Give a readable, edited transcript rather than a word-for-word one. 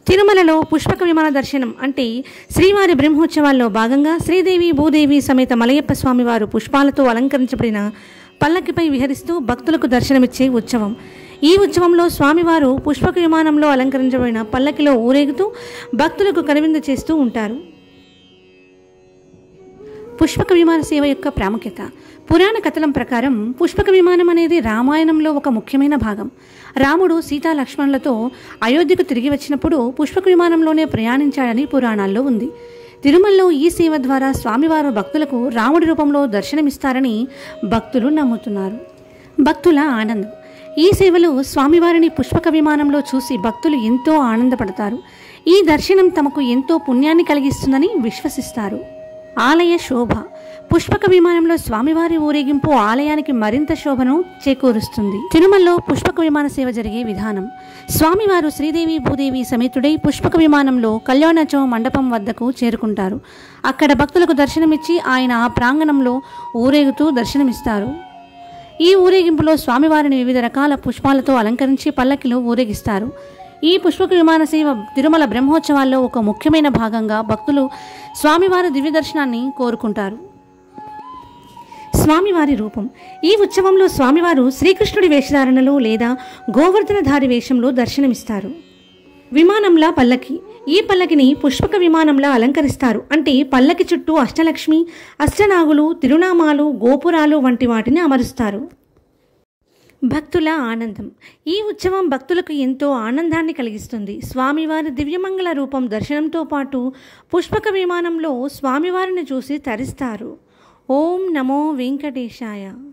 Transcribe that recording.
తిరుమలలో పుష్పక విమాన దర్శనం అంటే శ్రీవారి బ్రహ్మోత్సవాల్లో భాగంగా శ్రీదేవి భూదేవి సమేత మలయప్ప స్వామివారు పుష్పాలతో అలంకరించబడిన పల్లకిపై విహరిస్తూ భక్తులకు దర్శనమిచ్చే ఉత్సవం. ఈ ఉత్సవంలో స్వామివారు పుష్పక విమానంలో అలంకరించబడిన పల్లకిలో ఊరేగుతూ భక్తులకు కనువిందు చేస్తూ ఉంటారు. పుష్పక విమాన సేవ యొక్క ప్రాముఖ్యత. పురాణ కథనం ప్రకారం పుష్పక విమానం అనేది రామాయణంలో ఒక ముఖ్యమైన భాగం. రాముడు సీతా లక్ష్మణులతో అయోధ్యకు తిరిగి వచ్చినప్పుడు పుష్పక విమానంలోనే ప్రయాణించాడని పురాణాల్లో ఉంది. తిరుమలలో ఈ సేవ ద్వారా స్వామివారు భక్తులకు రాముడి రూపంలో దర్శనమిస్తారని భక్తులు నమ్ముతున్నారు. భక్తుల ఆనందం. ఈ సేవలో స్వామివారిని పుష్పక విమానంలో చూసి భక్తులు ఎంతో ఆనందపడతారు. ఈ దర్శనం తమకు ఎంతో పుణ్యాన్ని కలిగిస్తుందని విశ్వసిస్తారు. ఆలయ శోభ. పుష్పక విమానంలో స్వామివారి ఊరేగింపు ఆలయానికి మరింత శోభను చేకూరుస్తుంది. తిరుమలలో పుష్పక విమాన సేవ జరిగే విధానం. స్వామివారు శ్రీదేవి భూదేవి సమేతుడై పుష్పక విమానంలో కళ్యాణోత్సవ మండపం వద్దకు చేరుకుంటారు. అక్కడ భక్తులకు దర్శనమిచ్చి ఆయన ఆ ప్రాంగణంలో ఊరేగుతూ దర్శనమిస్తారు. ఈ ఊరేగింపులో స్వామివారిని వివిధ రకాల పుష్పాలతో అలంకరించి పల్లకిలో ఊరేగిస్తారు. ఈ పుష్పక విమాన సేవ తిరుమల బ్రహ్మోత్సవాల్లో ఒక ముఖ్యమైన భాగంగా భక్తులు స్వామివారి దివ్య దర్శనాన్ని కోరుకుంటారు. స్వామివారి రూపం. ఈ ఉత్సవంలో స్వామివారు శ్రీకృష్ణుడి వేషధారణలో లేదా గోవర్ధనధారి వేషంలో దర్శనమిస్తారు. విమానంలా పల్లకి. ఈ పల్లకిని పుష్పక విమానంలా అలంకరిస్తారు. అంటే పల్లకి చుట్టూ అష్టలక్ష్మి, అష్టనాగులు, తిరునామాలు, గోపురాలు వంటి వాటిని అమరుస్తారు. భక్తుల ఆనందం. ఈ ఉత్సవం భక్తులకు ఎంతో ఆనందాన్ని కలిగిస్తుంది. స్వామివారి దివ్యమంగళ రూపం దర్శనంతో పాటు పుష్పక విమానంలో స్వామివారిని చూసి తరిస్తారు. ఓం నమో వెంకటేశాయ.